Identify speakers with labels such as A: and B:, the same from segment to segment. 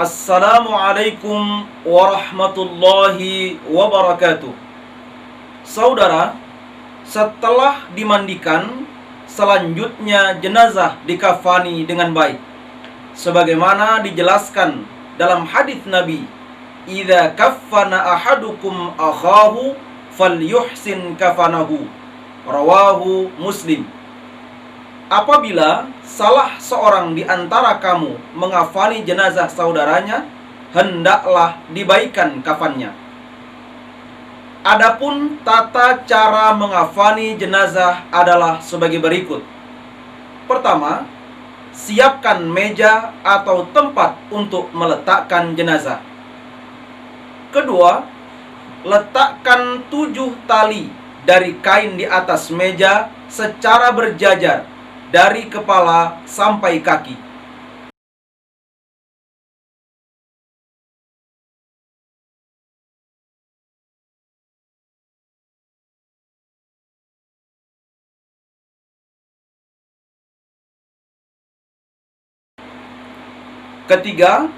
A: Assalamualaikum warahmatullahi wabarakatuh. Saudara, setelah dimandikan, selanjutnya jenazah dikafani dengan baik. Sebagaimana dijelaskan dalam hadis Nabi, "Idza kaffana ahadukum akhahu falyuhsin kafanahu." Rawahu Muslim. Apabila salah seorang di antara kamu mengafani jenazah saudaranya, hendaklah dibaikan kafannya. Adapun tata cara mengafani jenazah adalah sebagai berikut. Pertama, siapkan meja atau tempat untuk meletakkan jenazah. Kedua, letakkan 7 tali dari kain di atas meja secara berjajar dari kepala sampai kaki. Ketiga,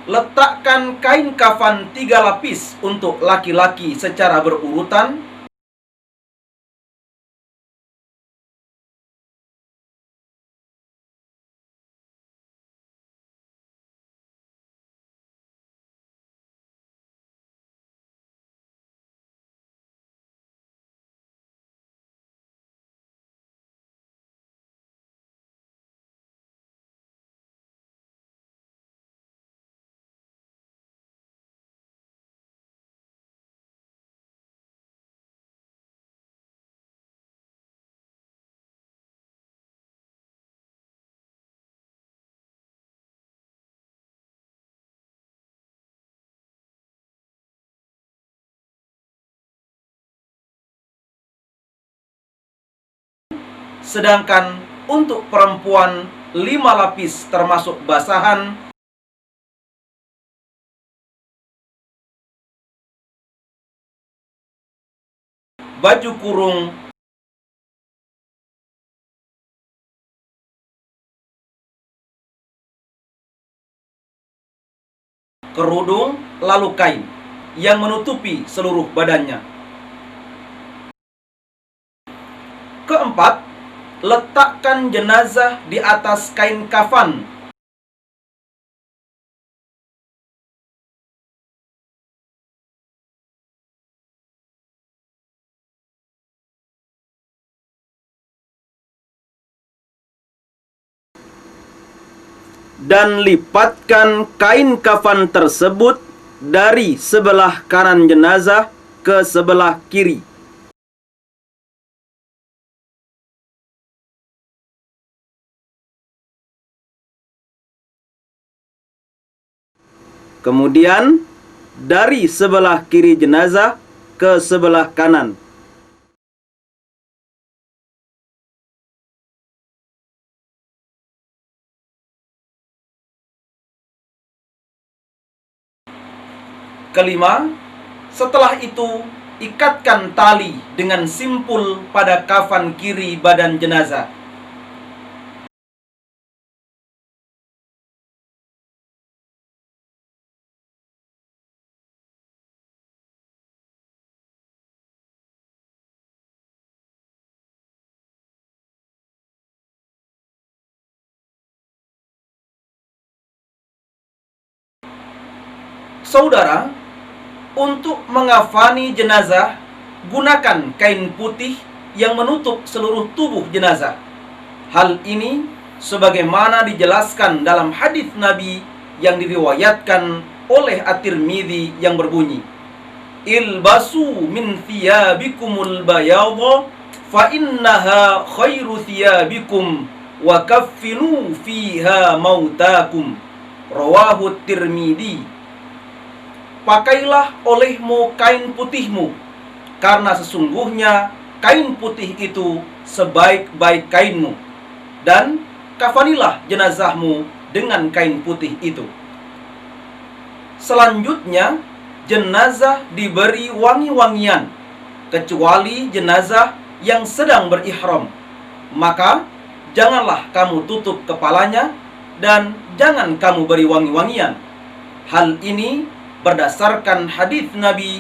A: letakkan kain kafan 3 lapis untuk laki-laki secara berurutan. Sedangkan untuk perempuan 5 lapis termasuk basahan, baju kurung, kerudung, lalu kain yang menutupi seluruh badannya. Keempat, letakkan jenazah di atas kain kafan. Dan lipatkan kain kafan tersebut dari sebelah kanan jenazah ke sebelah kiri. Kemudian dari sebelah kiri jenazah ke sebelah kanan. Kelima, setelah itu ikatkan tali dengan simpul pada kafan kiri badan jenazah. Saudara, untuk mengafani jenazah, gunakan kain putih yang menutup seluruh tubuh jenazah. Hal ini sebagaimana dijelaskan dalam hadis Nabi yang diriwayatkan oleh At-Tirmidzi yang berbunyi, "Ilbasu min thiyabikumul bayadha fa innaha khairu thiyabikum wa kaffinu fiha mautakum." Rawahu Tirmidzi. Pakailah olehmu kain putihmu, karena sesungguhnya kain putih itu sebaik-baik kainmu, dan kafanilah jenazahmu dengan kain putih itu. Selanjutnya, jenazah diberi wangi-wangian, kecuali jenazah yang sedang berihram. Maka, janganlah kamu tutup kepalanya, dan jangan kamu beri wangi-wangian. Hal ini berdasarkan hadis Nabi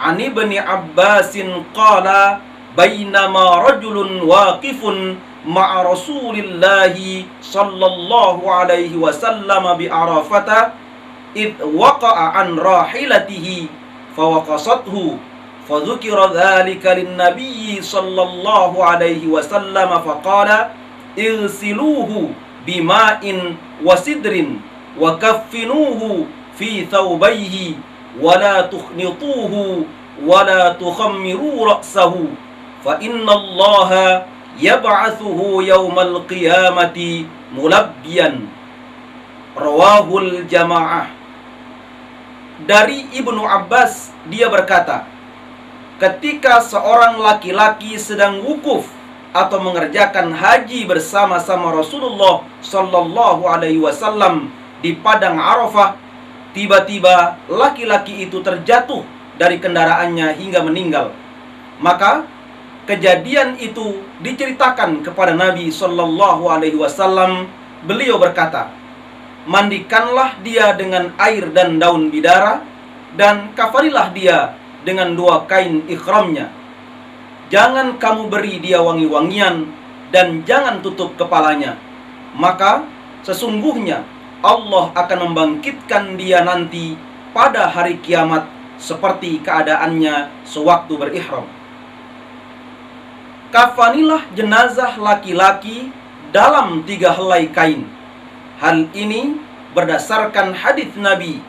A: An Ibni Abbasin qala bainama rajulun waqifun ma'a Rasulillahi sallallahu alaihi wasallam bi Arafata id waqa'a an rahilatihi fawaqasathu fadhukira dhalika lin-nabiy sallallahu alaihi wasallam faqala igsiluhu bima'in wa sidrin wa kaffinuhu fi thawbayhi wa la tukhnituhu wa la tukhammiru ra'sahu fa inna Allaha yab'atsuhu yaumal qiyamati mulabbiyan. Rawahul jamaah. Dari Ibnu Abbas, dia berkata, ketika seorang laki-laki sedang wukuf atau mengerjakan haji bersama-sama Rasulullah sallallahu alaihi wasallam di padang Arafah, tiba-tiba laki-laki itu terjatuh dari kendaraannya hingga meninggal. Maka kejadian itu diceritakan kepada Nabi sallallahu alaihi wasallam. Beliau berkata, mandikanlah dia dengan air dan daun bidara, dan kafanilah dia dengan 2 kain ikhramnya. Jangan kamu beri dia wangi-wangian, dan jangan tutup kepalanya. Maka sesungguhnya Allah akan membangkitkan dia nanti pada hari kiamat seperti keadaannya sewaktu berihram. Kafanilah jenazah laki-laki dalam 3 helai kain. Hal ini berdasarkan hadis Nabi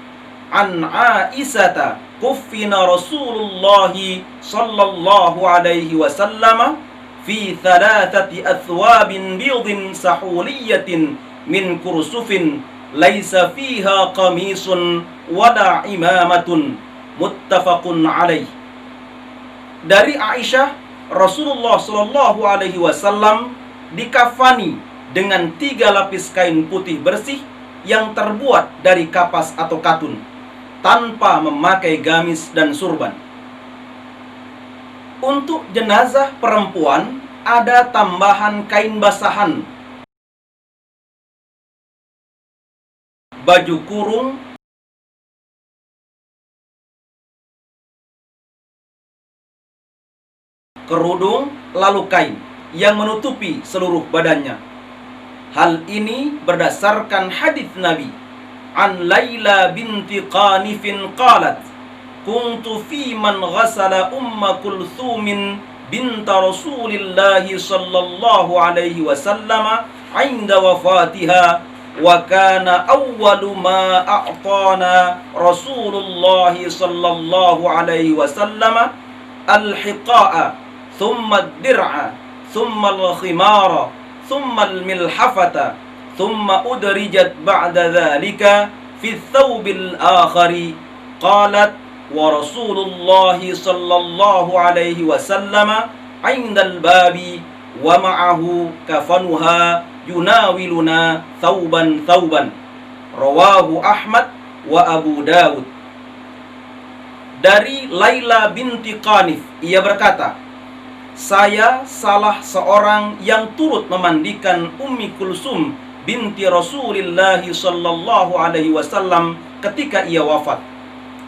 A: An Aisyah kuffina Rasulullah sallallahu alaihi wasallam fi 3 athwabin bidin sahuliyatin min kursufin laisa fiha qamisun wala imamatun, muttafaqun alaih. Dari Aisyah, Rasulullah sallallahu alaihi wasallam dikafani dengan 3 lapis kain putih bersih yang terbuat dari kapas atau katun, tanpa memakai gamis dan surban. Untuk jenazah perempuan ada tambahan kain basahan, baju kurung, kerudung, lalu kain yang menutupi seluruh badannya. Hal ini berdasarkan hadis Nabi An Laila binti Qanifin qalat kuntu fi man ghasala umma Kulthumin binta Rasulillah sallallahu alaihi wasallam 'inda wafatiha wa kana awwalu ma a'tana Rasulullah sallallahu alaihi wasallam al-hiqa'a thumma ad-dir'a thumma al-khimara thumma al-milhafata thumma udrijat ba'da dhalika fi thawbil akhari. Qalat wa Rasulullah sallallahu alaihi wasallam 'inda al-babi wa ma'ahu kafanuha yunawiluna thawban. Rawahu Ahmad wa Abu Dawud. Dari Laila binti Qanif, ia berkata, saya salah seorang yang turut memandikan Ummi Kulsum binti Rasulillah sallallahu alaihi wasallam ketika ia wafat.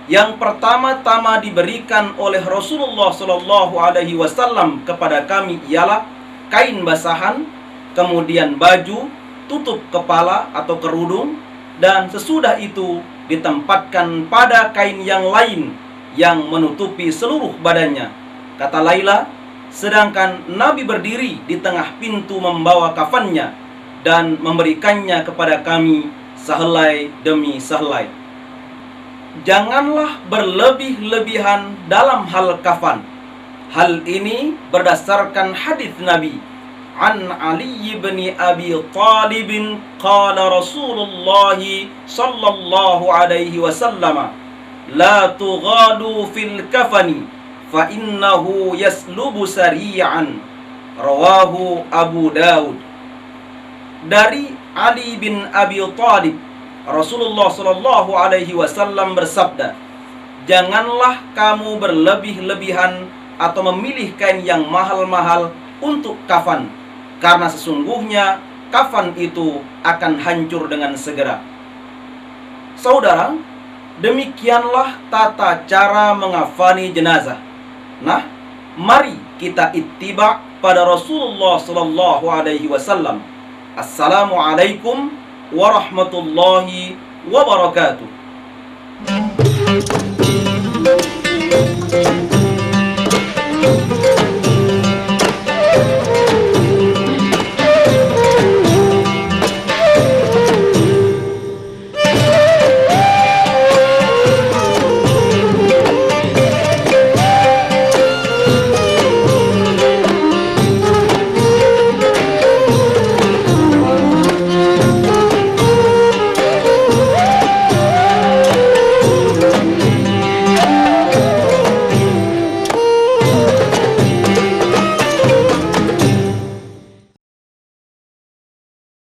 A: Yang pertama-tama diberikan oleh Rasulullah sallallahu alaihi wasallam kepada kami ialah kain basahan, kemudian baju, tutup kepala atau kerudung, dan sesudah itu ditempatkan pada kain yang lain yang menutupi seluruh badannya. Kata Laila, sedangkan Nabi berdiri di tengah pintu membawa kafannya dan memberikannya kepada kami sehelai demi sehelai. Janganlah berlebih-lebihan dalam hal kafan. Hal ini berdasarkan hadis Nabi An Ali bin Abi Talib qala Rasulullah sallallahu alaihi wasallam la tughadu fil kafani fa innahu yaslubu sari'an. Rawahu Abu Dawud. Dari Ali bin Abi Talib, Rasulullah sallallahu alaihi wasallam bersabda, janganlah kamu berlebih-lebihan atau memilih kain yang mahal-mahal untuk kafan, karena sesungguhnya kafan itu akan hancur dengan segera. Saudara, Demikianlah tata cara mengafani jenazah. Nah, mari kita ittiba pada Rasulullah sallallahu alaihi wasallam. Assalamualaikum warahmatullahi wabarakatuh.